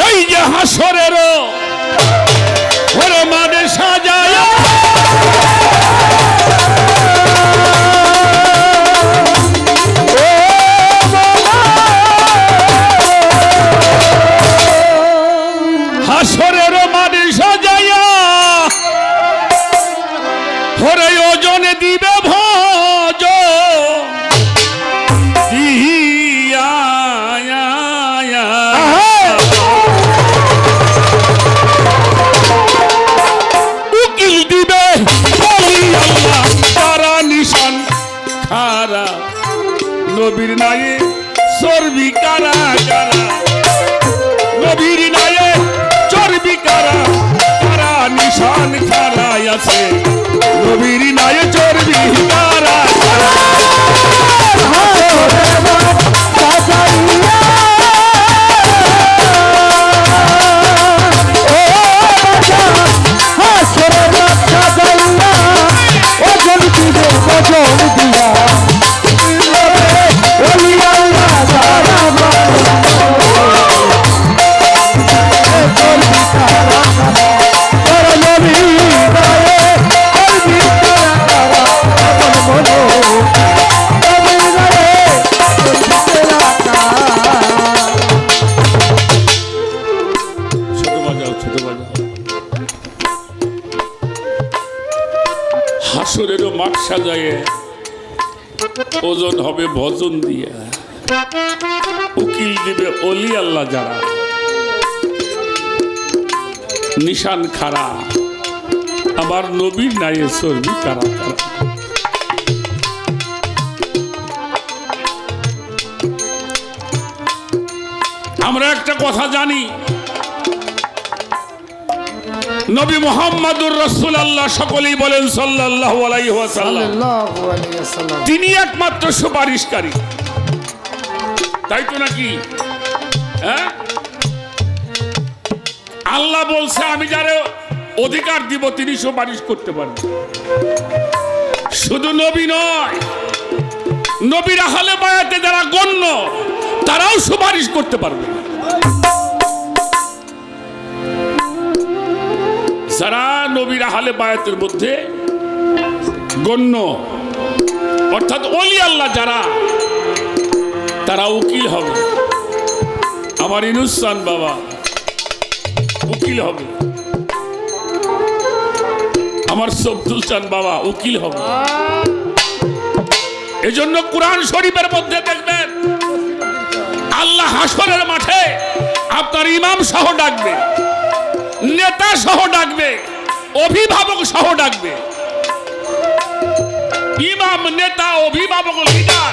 এই যে হাসরের ওরে মাঠে সাজায় হাসরের মাঠে সাজায়া ওরে ওজনে দিবে ভজ উকিল দিবে তারা নিশান খারা নবীর নায়ে চর্বি কারা কারা নবীর নায়ে চর্বি কারা কারা নিশান খারা আছে নবীর নায়ে চর্বি কারা কারা হাসরেরও মাঠ সাজায় ওজন হবে ভজন দিয়ে উকিল দিবে অলি আল্লাহ যারা নিশান খারা আমার নবীর নায়ে চর্বি কারা কারা আমরা একটা কথা জানি নবী মুহাম্মদুর রাসূলুল্লাহ সকলেই বলেন সাল্লাল্লাহু আলাইহি ওয়াসাল্লাম তিনি একমাত্র সুপারিশকারী তাই তো নাকি হ্যাঁ আল্লাহ বলছে আমি যারে অধিকার দিব তিনি সুপারিশ করতে পারবেন শুধু নবী নয় নবীর আহলে বায়াতে যারা গণ্য তারাও সুপারিশ করতে পারবে যারা নবীর আহলে বায়াতের মধ্যে গণ্য অর্থাৎ ওলি আল্লাহ যারা তারা উকিল হবে আমার ইনুসান বাবা উকিল হবে আমার সবদুল চান বাবা উকিল হবে এজন্য কোরআন শরীফের মধ্যে দেখবেন আল্লাহ হাসরের মাঠে আপনার ইমাম সহ ডাকবে নেতা সহ ডাকবে অভিভাবক সহ ডাকবে ইমাম নেতা অভিভাবক লিডার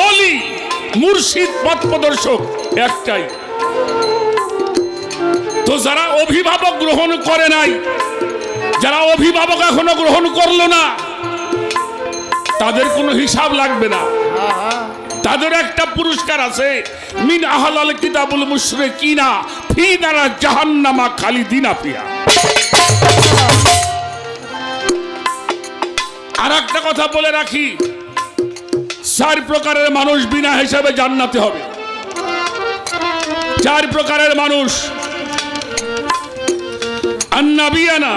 ওলি মুর্শিদ পথ প্রদর্শক একটাই তো যারা অভিভাবক গ্রহণ করে নাই যারা অভিভাবক এখনো গ্রহণ করলো না তাদের কোনো হিসাব লাগবে না তাদের একটা পুরস্কার আছে মিন আহলাল কিতাবুল মুশরিকিনা ফি নারা জাহান্নামা খালিদিনা ফিহা আর একটা কথা বলে রাখি চার প্রকারের মানুষ বিনা হিসাবে জান্নাতে হবে চার প্রকারের মানুষ আন্নাবিয়ানা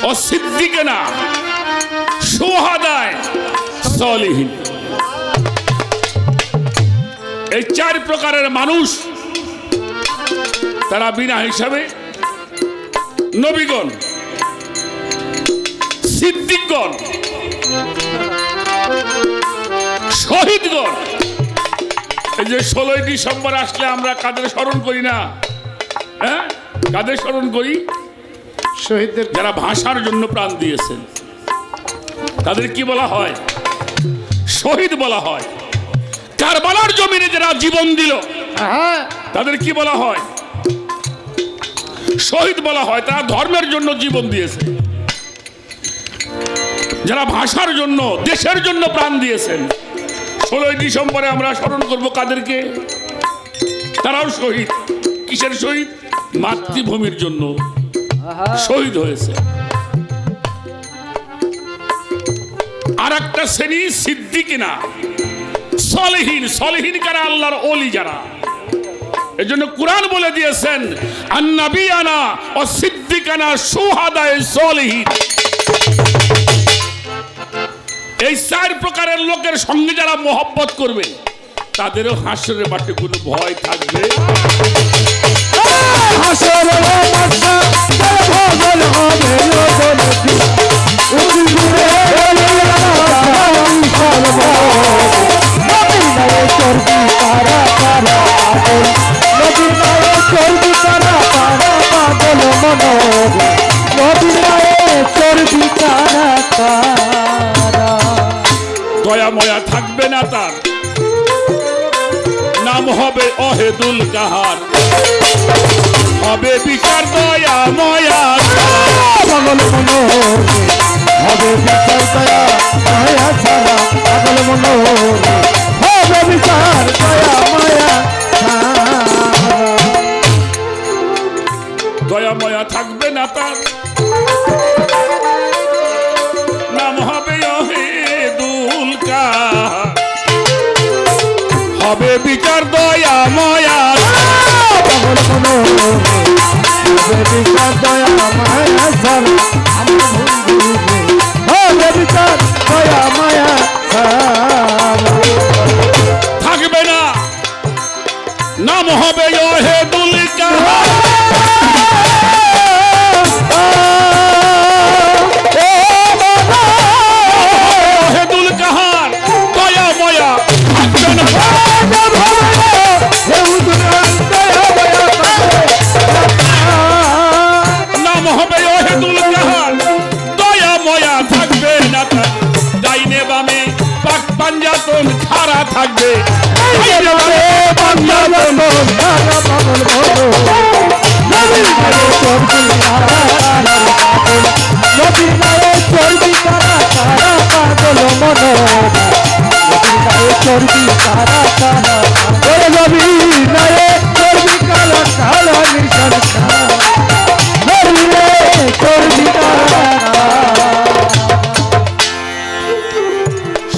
ও সিদ্দিকানা শুহাদায়ে সালিহিন এই চার প্রকারের মানুষ তারা বিনা হিসাবে নবীগণ সিদ্দিকগণ শহীদগণ এই যে 16ই ডিসেম্বর আসলে আমরা কাদের স্মরণ করি না হ্যাঁ কাদের স্মরণ করি শহীদদের যারা ভাষার জন্য প্রাণ দিয়েছেন তাদের কি বলা হয় শহীদ বলা হয় কারবালার জমিনে যারা জীবন দিল তাদের কি বলা হয় শহীদ বলা হয় তারা ধর্মের জন্য জীবন দিয়েছে যারা ভাষার জন্য দেশের জন্য প্রাণ দিয়েছেন 16ই ডিসেম্বরে আমরা স্মরণ করব কাদেরকে তারাও শহীদ কিসের শহীদ মাতৃভূমির জন্য শহীদ হয়েছে আর একটা শ্রেণী সিদ্দিকিনা সলেহীন সলেহীন কারা আল্লাহর ওলি যারা এজন্য কোরআন বলে দিয়েছেন আন্নাবিয়ানা ও সিদ্দিকানা শুহাদায়ে সলিহিন। এই চার প্রকারের লোকের সঙ্গে যারা মহব্বত করবে তাদেরও হাসরের মাঠে কোনো ভয় থাকবে। দয়া ময়া থাকবে না তার, নাম হবে অহেদুল কাহার, হবে বিচার দয়া ময়া পাগল মনোহর হবে বিচার দয়া মায়া ছাড়া, পাগল মনোহর হবে বিচার দয়া মায়া দয়া ময়া থাকবে না তার, নাম হবে অহেদুল কাহার, হবে বিচার দয়া ময়া পাগল মনোহর হবে বিচার দয়া মায়া ছাড়া, আমার বন্ধু হবে বিচার দয়া মায়া থাকবে না, নাম হবে অহেদুল কাহার, অহেদুল কাহার দয়া ময়া থাকবে না, নাম হবে অহেদুল কাহার, দয়া ময়া থাকবে না তার, ডাইনে বামে পাক পাঞ্জাতন খাড়া থাকবে, ডাইনে বামে পাঞ্জাতন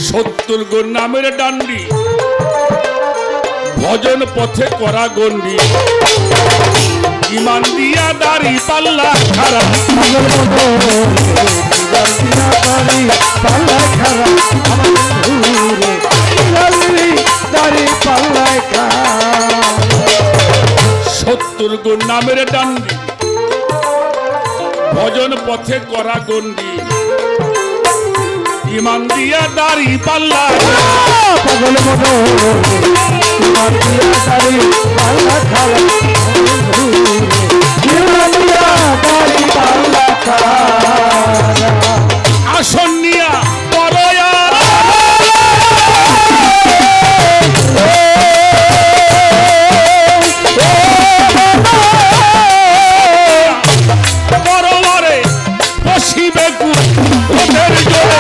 সত্তর গুণ নামের ডান্ডি, ভজন পথে করা গন্ডি, ইমান দিয়া দাড়ি পাল্লা খারা, সত্তর গুণ নামের ডান্ডি, ভজন পথে করা গন্ডি, ইমান দিয়া দাড়ি পাল্লা, পাগল মনোহর ইমান দিয়া দাড়ি পাল্লা খালা, ইমান দিয়া দাড়ি পাল্লা খালা, আসন নিয়া পরয়া পরবারে বসিবে ওদের জোরে,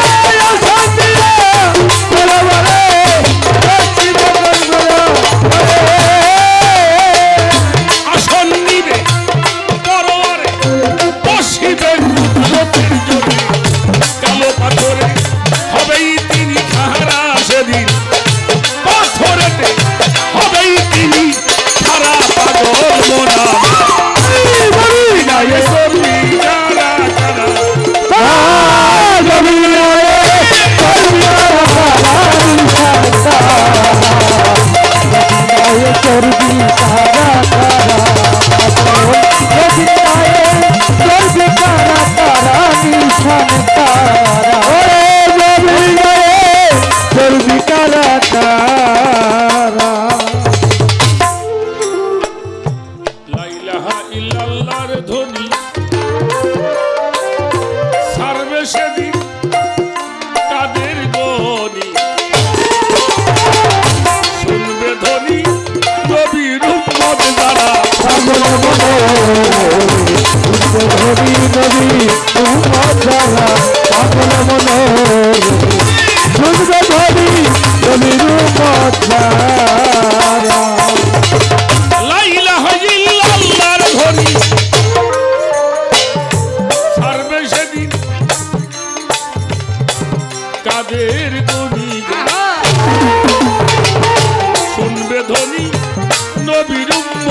আসন নিবে পরবারে বসিবে ওদের জোরে, কালো পাথরে হবেই তিনি খারা, সেদিন পাথরেতে হবেই তিনি খারা, পাগল মোনা সেদিন কাদের গনি শুনবে ধ্বনি নবীর উম্মত যারা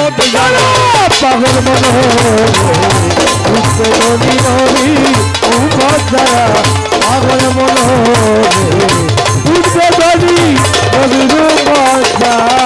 মধ্যে যারা পাগল মন নদী নদী উম্মত যারা পাগল মন উঠবে নদী নদীর উম্মত যারা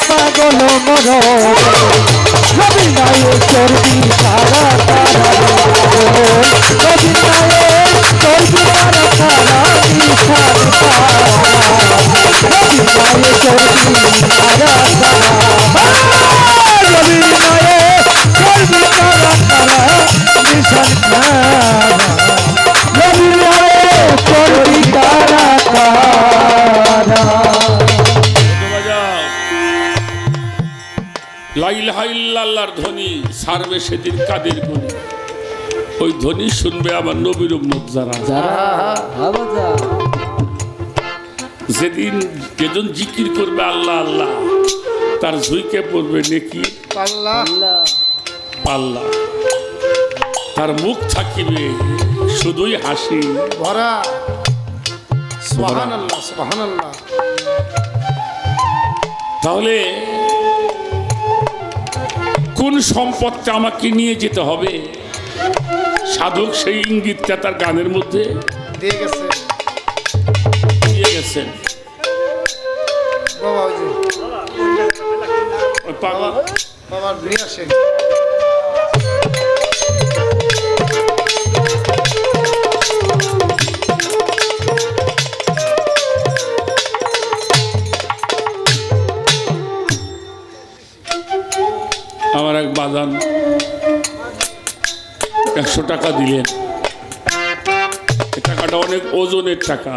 পাগল মন নদী নাই চর্বি তারা তারা নদী নাই চর্বি তারা তারা নিশান নদী নাই চর্বি তারা তারা নদী নাই চর্বি তারা তারা নিশান নদী নাই চর্বি তারা তারা লাইলাহাইল্লাল্লাহর ধ্বনি সারবে সেদিন কাদের গুণে ওই ধ্বনি শুনবে আমার নবীর উম্মত যারা যেদিন যেজন জিকির করবে আল্লাহ আল্লাহ তার ঝুইকে পড়বে নেকি পাল্লা তার মুখ থাকিবে শুধুই হাসি ভরা সুবহানাল্লাহ সুবহানাল্লাহ। তাহলে কোন সম্পদটা আমাকে নিয়ে যেতে হবে সাধক সেই ইঙ্গিতটা তার গানের মধ্যে দিয়ে গেছে দিয়ে গেছেন। বাবা ওই যে ওই পাগল বাবার নিয়ে আসে আমার এক বাজান 100 টাকা দিলেন। টাকাটা অনেক ওজনের টাকা,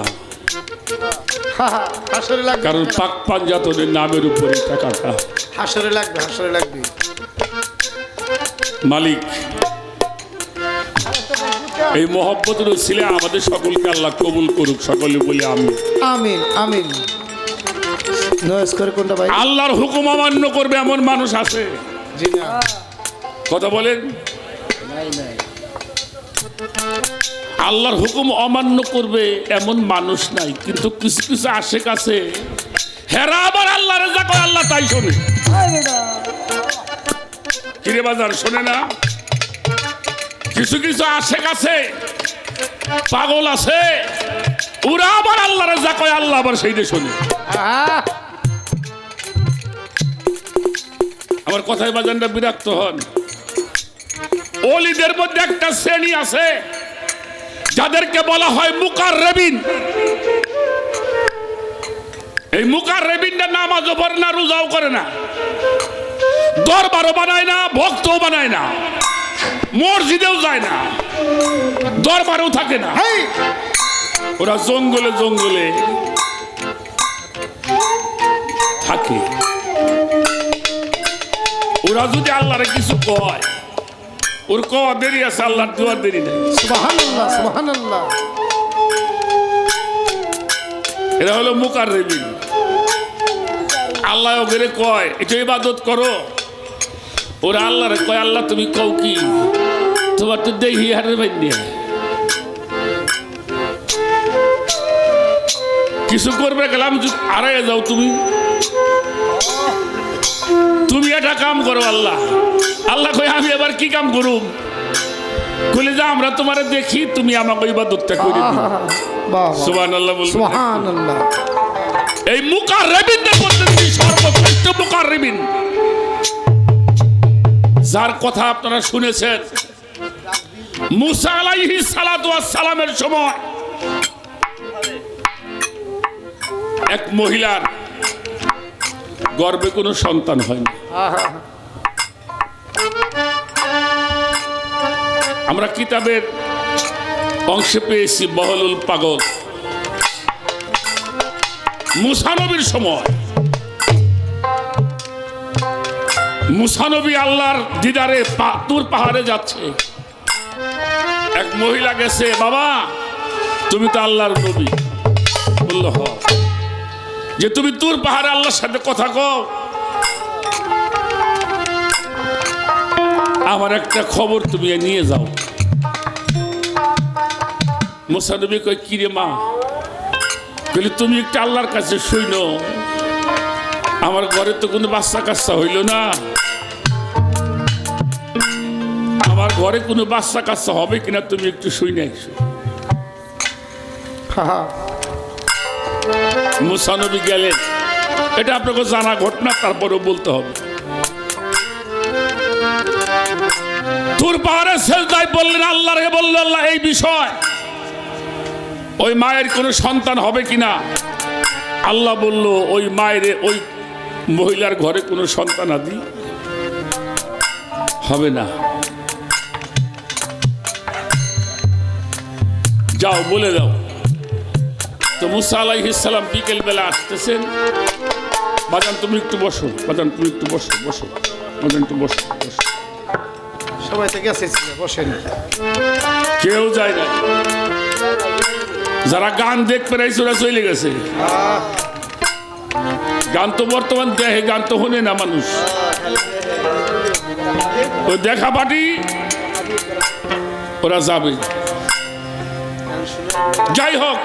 হাসরে লাগবে, কারণ পাক পাঞ্জাতনের নামের উপরে টাকাটা। হাসরে লাগবে, হাসরে লাগবে। মালিক এই মহব্বতের ছিলে আমাদের সকলকে আল্লাহ কবুল করুক, সকলে বলি আমি আমিন আমিন। নয়েজ করে কোনটা ভাই? আল্লাহর হুকুম অমান্য করবে এমন মানুষ আছে? জি না। কথা বলেন। আল্লাহর হুকুম অমান্য করবে এমন মানুষ নাই, কিন্তু কিছু কিছু আশেক আছে হেরা আবার আল্লাহর যা কয় আল্লাহ তাই শোনে। কিরে বাজার শোনে না? কিছু কিছু আশেক আছে, পাগল আছে, ওরা আবার আল্লাহর যা কয় আল্লাহ আবার সেইটা শোনে। আমার কথায় বাজানটা বিরক্ত হন। ওলিদের মধ্যে একটা শ্রেণী আছে যাদেরকে বলা হয় মুকাররবিন। এই মুকাররবিনটা নামাজও পড়ে না, রোজাও করে না, দরবারও বানায় না, ভক্তও বানায় না, মসজিদেও যায় না, দরবারেও থাকে না। ওরা জঙ্গলে জঙ্গলে থাকে। ওরা যদি আল্লাহরে কিছু কয়, ওর কওয়া দেরি আছে, আল্লাহর দোয়ার দেরি নেই। সুবহানাল্লাহ সুবহানাল্লাহ। এরা হলো মুকাররবিন। আল্লাহ ওকে কয় এটা ইবাদত করো, ওরা আল্লাহরে কয় আল্লাহ তুমি কও কি, তোমার তো দেহি হারের বাইনি। কিছু করবে গেলাম আড়াই যাও, তুমি তুমি এটা কাম করো। আল্লাহ আল্লাহ কই আমি এবার কি কাম করুম? কইলে যে আমরা তোমারে দেখি, তুমি আমাকে ইবাদতটা করে দিও। সুবহানাল্লাহ বলুন। সুবহানাল্লাহ। এই মুকাররবিনদের মধ্যে সর্বশ্রেষ্ঠ মুকাররবিন যার কথা আপনারা শুনেছেন, মুসা আলাইহিস সালাতু ওয়াস সালামের সময় এক মহিলার গর্ভে কোনো সন্তান হয়নি। আমরা কিতাবের অংশে পেয়েছি বহলুল পাগল। মুসা নবীর সময় মুসা নবী আল্লাহর দিদারে তুর পাহাড়ে যাচ্ছে। এক মহিলা গেছে, বাবা তুমি তো আল্লাহর নবী। বলল হ, যে তুমি তুর পাহাড়ে আল্লাহর সাথে কথা কও, আমার একটা খবর তুমি নিয়ে যাও। মুসা নবী কয় কি রে মা? বলে তুমি একটু আল্লাহর কাছে শুইনো, আমার ঘরে তো কোনো বাচ্চা কাচ্চা হইল না, আমার ঘরে কোনো বাচ্চা কাচ্চা হবে কিনা তুমি একটু শুই না। মুসা নবী গেলেন। এটা আপনাকে জানা ঘটনা, তারপরেও বলতে হবে। তুর পাহাড়ে সেজদায় বললেন আল্লাহ রে, বলল আল্লাহ এই বিষয়, ওই মায়ের কোনো সন্তান হবে কিনা। আল্লাহ বলল ওই মায়ের ওই মহিলার ঘরে কোনো সন্তান আদি হবে না, যাও বলে দাও। তো মুসা আলাইহিস সালাম বিকেল বেলা আসতেছেন। বাজান তুমি একটু বসো, বাজান তুমি একটু বসো, বসো বাজান একটু বসো, বসো। সবাই তো গেছে, বসেন। কেউ যায় না, যারা গান দেখতে রাইছে ওরা চলে গেছে। গান তো বর্তমান দেখে, গান তো শোনে না মানুষ। ওই দেখা পাটি ওরা যাবে। যাই হোক,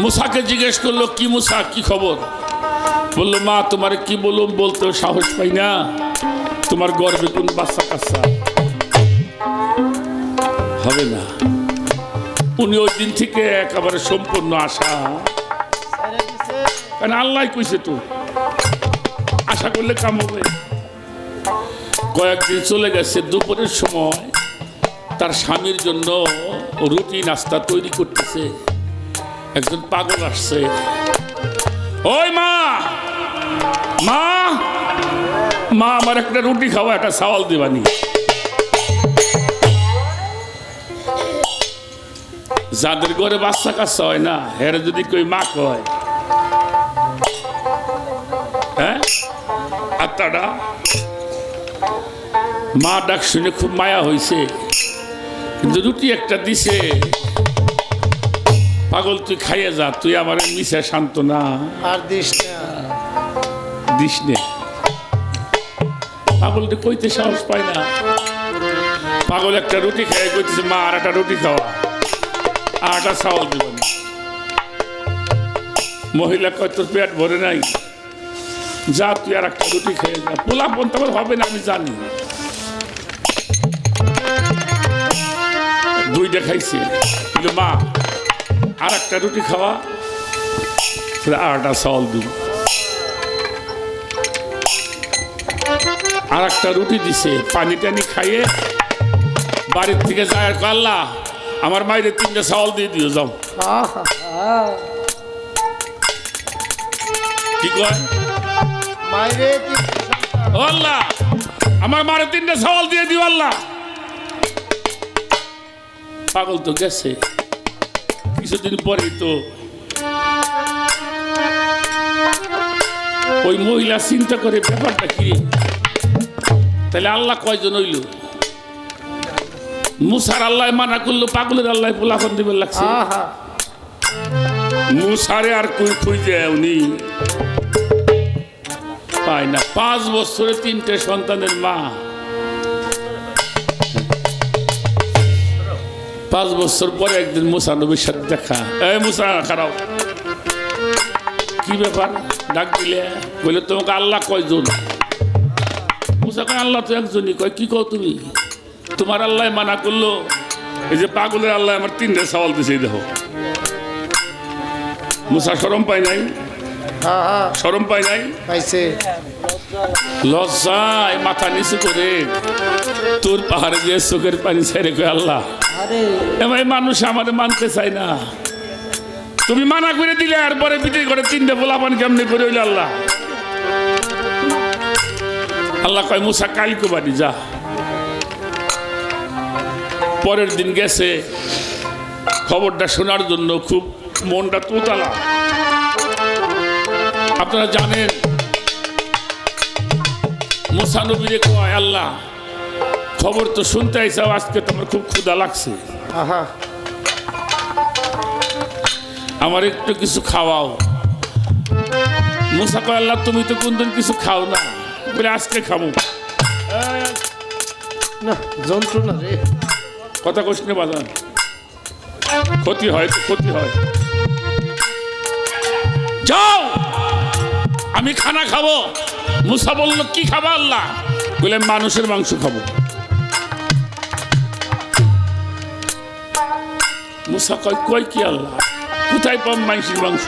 মুসাকে জিজ্ঞেস করলো কি মুসা কি খবর? বললো মা তোমার কি বলুম, বলতে সাহস পাই না, তোমার গর্বে কোন বাচ্চা কাচ্চা হবে না। উনি ওই দিন থেকে একেবারে সম্পূর্ণ আশা, কারণ আল্লাহ কইছে তো আশা করলে কাম হবে। কয়েকদিন চলে গেছে। দুপুরের সময় তার স্বামীর জন্য রুটি নাস্তা তৈরি করতেছে। একজন পাগল আসছে, ওই মা মা মা আমার একটা রুটি খাওয়া, একটা চাওয়াল দিবানি। যাদের ঘরে বাচ্চা কাচ্চা হয় না, হেরে যদি কই মা কয়, হ্যাঁ আত্মাটা মা ডাক শুনে খুব মায়া হয়েছে, কিন্তু রুটি একটা দিছে। পাগল তুই খাইয়ে যা, তুই আমার মিশে শান্ত না আর দিস না, দিস নে। পাগলটা কইতে সাহস পায় না। পাগল একটা রুটি খাইয়ে কইতেছে মা আর একটা রুটি খাওয়া, আর একটা চাওয়াল দিবেন। মহিলা কয় তোর পেট ভরে নাই, যা তুই আর একটা রুটি খেয়ে যা। পোলা পন্থা হবে না আমি জানি। দুইটা খাইছে, মা আর একটা রুটি খাওয়া, আর একটা চাউল দিব। আর একটা রুটি দিছে, পানি টানি খাইয়ে বাড়ির থেকে যায়। আর আল্লাহ আমার মায়ের 3টা চাউল দিয়ে দিও, যাও। কি কয় মাইরে আল্লাহ আমার মায়ের 3টা চাউল দিয়ে দিও আল্লাহ। পাগল তো গেছে। কিছুদিন পরে তো ওই মহিলা চিন্তা করে ব্যাপারটা কি, তাহলে আল্লাহ কয়জন হইল? মুসার আল্লাহ মানা করলো, পাগলের আল্লাহ পোলাপন দিবে লাগছে। মুসারে আর কই খুঁজে উনি পায় না। 5 বছরে 3টে সন্তানের মা। 5 বছর পরে একদিন মুসা নবীর সাথে দেখা। এই মুসা খারাপ, কি ব্যাপার ডাক দিলে? বলে তোমাকে আল্লাহ কয়জন? মুসা কয় আল্লাহ তো একজনই। কয় কি কও তুমি? তোমার আল্লাহ মানা করলো, এই যে পাগলের আল্লাহ আমার 3টে চাওয়াল দিছে, দেখো। মুসা শরম পায় নাই? শরম পায় নাই? পাইছে। লজ্জায় মাথা নিচু করে তোর পাহাড়ে গিয়ে চোখের পানি ছেড়ে কয় আল্লাহ ভাই মানুষ আমার মানতে চায় না, তুমি মানা করে দিলে, আর পরে বিক্রি করে 3টে পোলাপান কেমনি করে হইলে আল্লাহ। আল্লাহ কয় মুসা কালকে বাড়ি যা, পরের দিন গেছে খবরটা শোনার জন্য, খুব মনটা তোতালা। আপনারা জানেন মুসা নবীরে কয়, আল্লাহ খবর তো শুনতে আইসাও, আজকে তোমার খুব ক্ষুধা লাগছে, আহা আমার একটু কিছু খাওয়াও। মুসা কয়, আল্লাহ তুমি তো কোনদিন কিছু খাও না, বলে আজকে খাবো। না যন্ত্রণা রে, কথা কইস না বাজান, ক্ষতি হয় তো ক্ষতি হয়। যাও আমি খানা খাবো। মুসা বলল, কি খাবা আল্লাহ? বলে মানুষের মাংস খাবো। মুসা কয়, কয় কি আল্লাহ, কোথায় পাম মানুষের মাংস?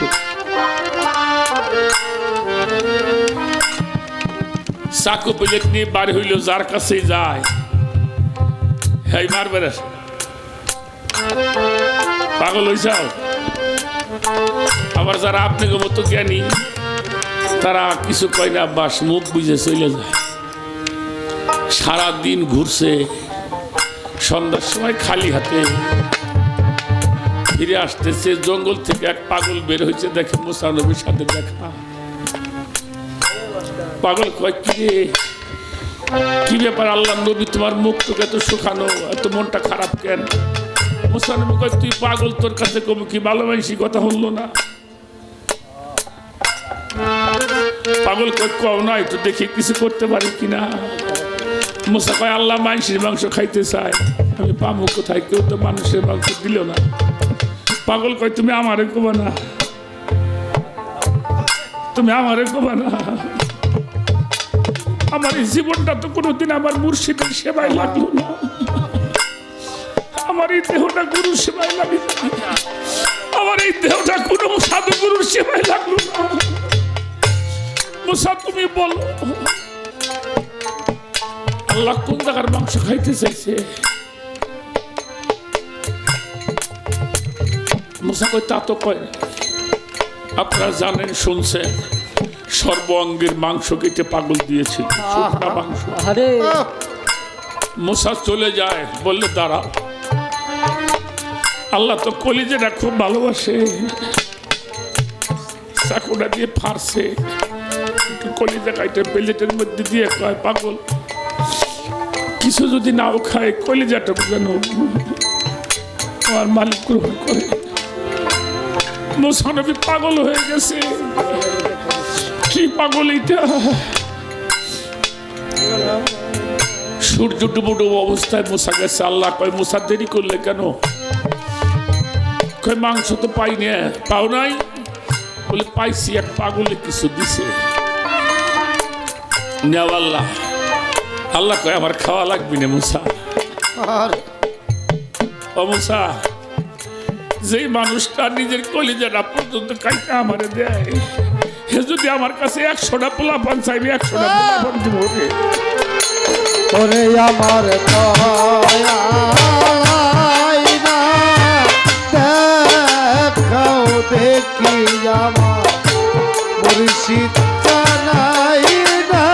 চাকু প্লেট নিয়ে বার হইল, যার কাছে যায় হ্যাঁ মারবে। পাগল হইছাও? আবার যারা আপনাকে মতো জ্ঞানী তারা কিছু কয় না, বাস মুখ বুঝে চলে যায়। সারাদিন ঘুরছে, সন্ধ্যার সময় খালি হাতে ফিরে আসতেছে। জঙ্গল থেকে এক পাগল বের হয়েছে, দেখে মুসা নবীর সাথে দেখা। পাগল কয়, কি রে, কি ব্যাপার আল্লাহ নবী, তোমার মুখ তোকে এত শুকানো, এত মনটা খারাপ কেন? মুসা নবী কয়, তুই পাগল, তোর কাছে কবি কি ভালোবাসি কথা হলো না? পাগল কয়, কও না, একটু দেখি কিছু করতে পারি কিনা। মুসা কয়, আল্লাহ মানুষের মাংস খাইতে চায়, আমি পাবো কোথায়? কেউ তো মানুষের মাংস দিল না। পাগল কয়, তুমি আমারে কবা না, তুমি আমারে কবা না। আমার এই জীবনটা তো কোনোদিন আমার মুর্শিদের সেবায় লাগলো না, আমার এই দেহটা গুরুর সেবায় লাগে না, আমার এই দেহটা কোনো সাধু গুরুর সেবায় লাগলো না। মুসা তুমি বলো, আল্লাহ কোন জায়গার মাংস খাইতে চাইছে? মুসা কয়, তা তো কয় না। আপনারা জানেন, শুনছেন, সর্ব অঙ্গের মাংস কেটে পাগল দিয়েছিল, শুকনা মাংস। আরে মুসা চলে যায়, বললে দাঁড়া, আল্লাহ তো কলিজাটা খুব ভালোবাসে। চাকুটা দিয়ে ফাড়ছে, কলিজা কাইটে প্লেটের মধ্যে দিয়ে কয়, পাগল কিছু যদি নাও খায়, কলিজাটা যেন আমার মালিক গ্রহণ করে। মুসা নবী পাগল হয়ে গেছে। কি পাগল এটা? সূর্য ডুবো ডুবো অবস্থায় মুসা গেছে। আল্লাহ কয়, মুসা দেরি করলে কেন? কয়, মাংস তো পাই না। পাও নাই? বলে, পাইছি, এক পাগলে কিছু দিছে। নেও আল্লাহ। আল্লাহ কয়, আমার খাওয়া লাগবে না মুসা। ও মুসা, যেই মানুষটা নিজের কলিজাটা পর্যন্ত কাইটা আমারে দেয়, হে যদি আমার কাছে 100টা পোলাপান চাইবে, 100টা পোলাপান দিব রে। ওরে আমার দয়ালাই না, দেখাও দেখি আমার মুর্শিদ জানাই না,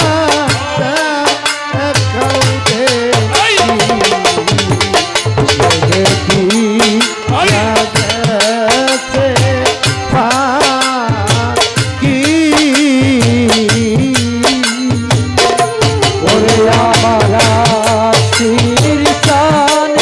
দেখাও দেখি লাগছে কি। ওরে আমার শিরশান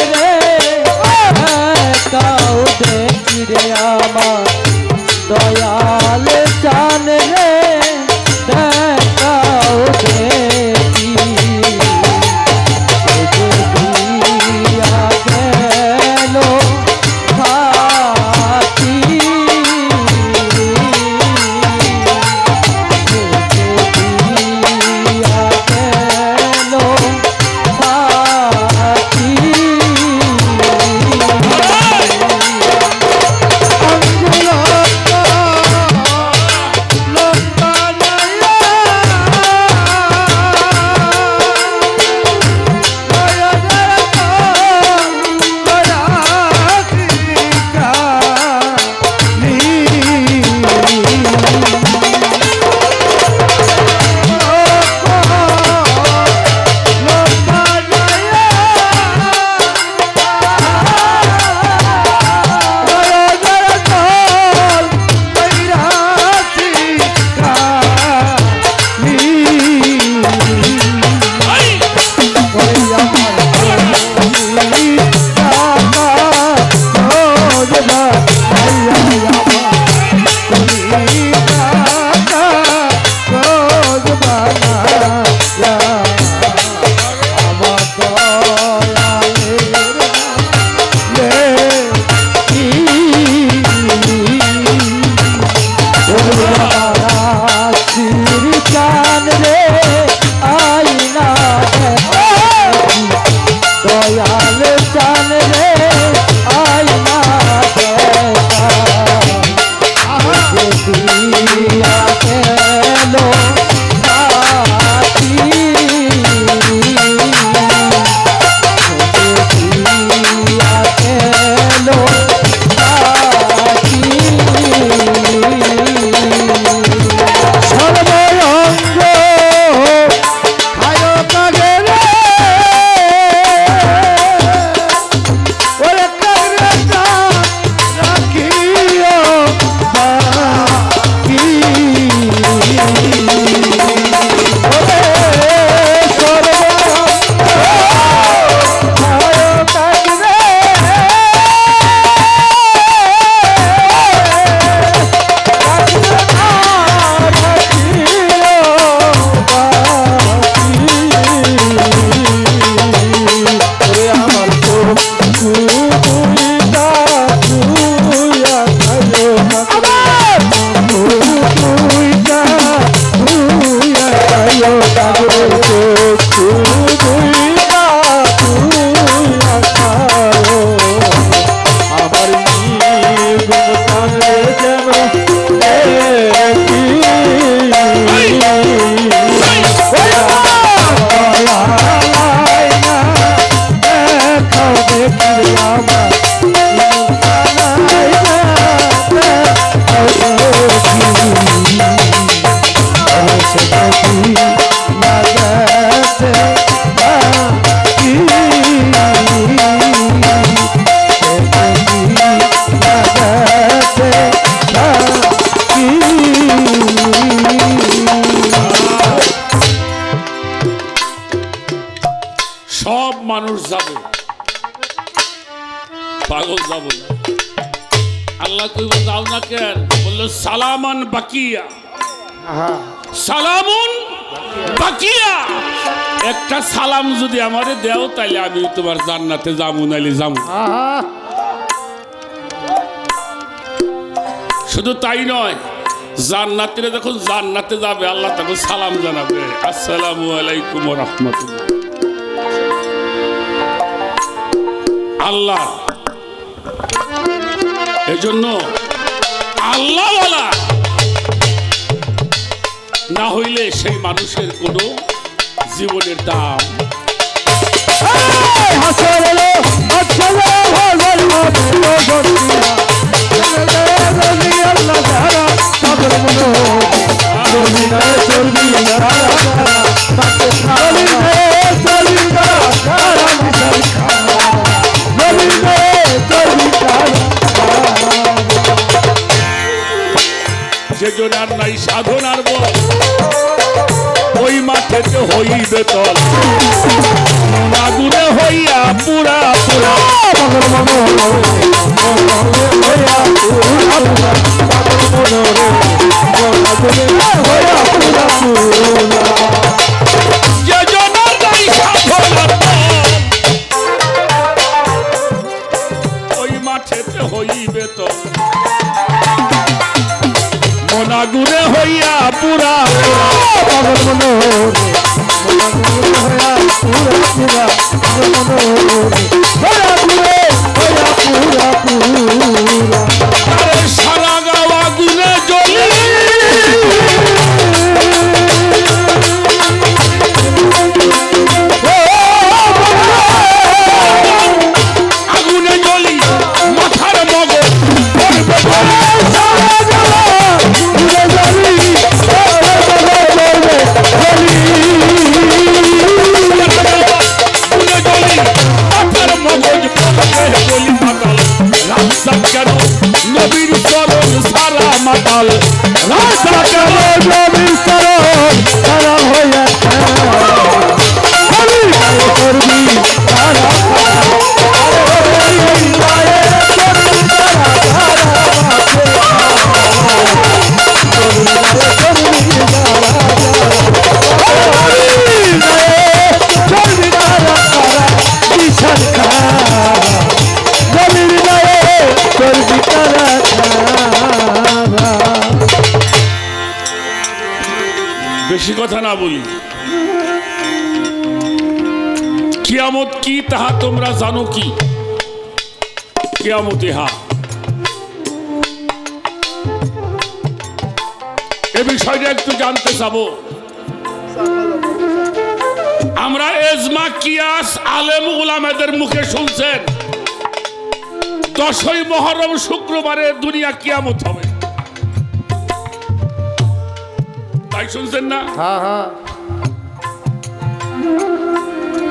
সব মানুষ যাবে, পাগল যাব না। আল্লাহ কইব যাও না কেন? বললো সালামান বাকিয়া, সালামুন বাকিয়া। একটা সালাম যদি আমারে দেও তাহলে আমি তোমার জান্নাতে যাবো, নাইলে যাবো। শুধু তাই নয়, জান্নাতীরা যখন জান্নাতে যাবে আল্লাহ তখন সালাম জানাবে, আসসালামু আলাইকুম ওয়া রাহমাতুল্লাহ। আল্লাহ এজন্য আল্লাহওয়ালা না হইলে সেই মানুষের কোনো জীবনের দাম। যেজন আর নাই সাধনার বল, ওই মাঠেতে হইবে তল, আগুনে হইয়া পুরা পুরা। যেজন আর নাই সাধনার বল, ওই মাঠেতে হইবে তল, আগুনে হইয়া পুরা সারা গাঁও আগুনে জ্বলি, আগুনে জ্বলি মাথার মগজ কেন নবীর চরণ সারা মাতাল, রাস্তা কেন নবীর চরণ সারা হইয়া করবি সারা বেশি কথা না বলি। কিয়ামত কি তাহা তোমরা জানো কি? কিয়ামত ইহা, এ বিষয়টা একটু জানতে চাবো। আমরা এজমা কিয়াস আলেম উলামাদের মুখে শুনছেন 10ই মুহররম শুক্রবারে দুনিয়া কিয়ামত হবে, তাই শুনছেন না?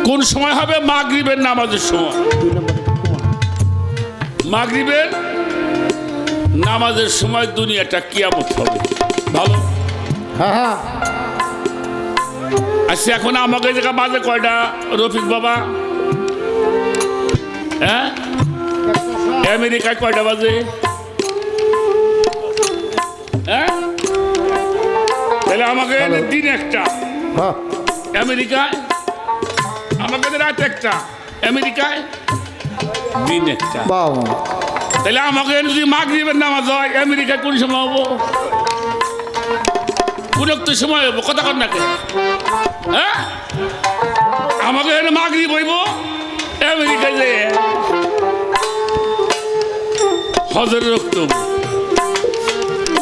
কোন সময় হবে? মাগরিবের নামাজের সময়। মাগরিবের নামাজের সময় দুনিয়াটা কিয়ামত হবে। ভালো। আচ্ছা, এখন আমাকে জায়গা বাজে কয়টা রফিক বাবা? হ্যাঁ, আমেরিকায় কয়টা বাজে? হ্যাঁ, তাহলে আমাকে দিন একটা, আমেরিকায় আমাকে রাত একটা, আমেরিকায় দিন একটা। তাহলে আমাকে যদি মাগরিবের নামাজ হয়, আমেরিকায় কোন সময় হবো? কোন একটু সময় হবো, কথা কর না কেন? হ্যাঁ, আমাকে মাগরিব হইব, আমেরিকায় যে হজরের রক্ত।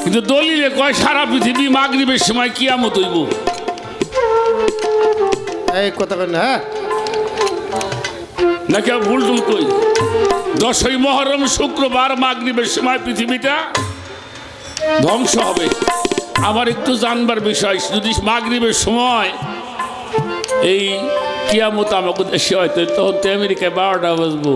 কিন্তু দলিলে কয় সারা পৃথিবী মাগরিবের সময় কিয়ামত হইব। এই কথা কই না, হ্যাঁ নাকি ভুল টুল কই? 10ই মুহররম শুক্রবার মাগরিবের সময় পৃথিবীটা ধ্বংস হবে। আমার একটু জানবার বিষয়, যদি মাগরিবের সময় এই কিয়ামত আমাকে দেশে হয়তো, তখন তো আমেরিকায় 12টা বাজবো।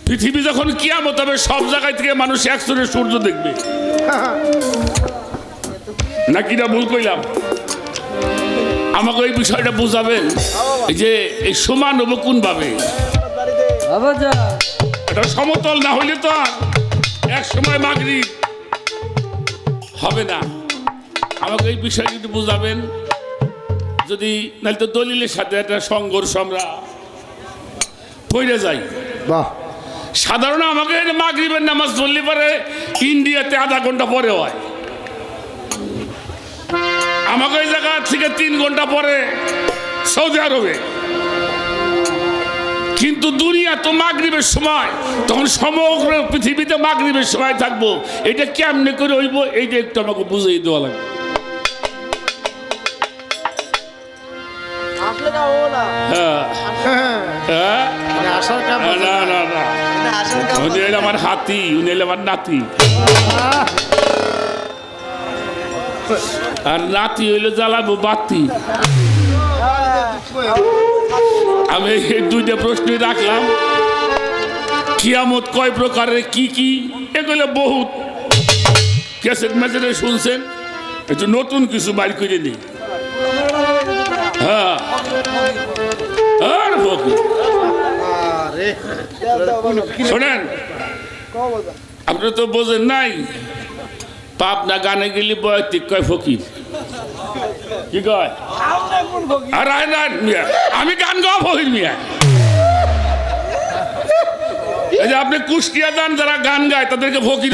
পৃথিবী যখন কিয়ামত হবে, সব জায়গায় থেকে মানুষ একসঙ্গে সূর্য দেখবে। নাকি না ভুল কইলাম? আমাকে এই বিষয়টা বুঝাবেন এই যে এই সমান হবো কোন ভাবে এটা সমতল না হইলে তো আর এক সময় মাগরিব হবে না। আমাকে এই বিষয়টা একটু বুঝাবেন যদি নাহলে তো দলিলের সাথে একটা সংঘর্ষ আমরা পড়ে যাই। বাহ সাধারণ আমাকে মাগরিবের নামাজ পড়লে পরে ইন্ডিয়াতে আধা ঘন্টা পরে হয়, আমাকে এই জায়গা থেকে 3 ঘন্টা পরে সৌদি আরবে। কিন্তু দুনিয়া তো মাগরিবের সময়, তখন সমগ্র পৃথিবীতে মাগরিবের সময় থাকবো। এটা কেমনে করে হইব এইটা একটু আমাকে বুঝিয়ে দেওয়া লাগবে। হ্যাঁ হ্যাঁ না না না, উনি হইলে আমার হাতি, উনি হইলে আমার নাতি, আর নাতি হইলে জ্বালাবো বাতি। আমি এই 2টা প্রশ্ন রাখলাম, কিয়ামত কয় প্রকারের, কি কি, এগুলো বহুত ক্যাসেট ম্যাসেটে শুনছেন, একটু নতুন কিছু বাইর করে দিই। হ্যাঁ আর ফকির শোনেন, আপনি তো বোঝেন নাই, পাবনা গানে গেলি বয়তিক কয় ফকির, কি কয়? আর মিয়া আমি গান গাওয়া ফকির মিয়া। এই যে আপনি কুষ্টিয়া যান, যারা গান গায় তাদেরকে ফকির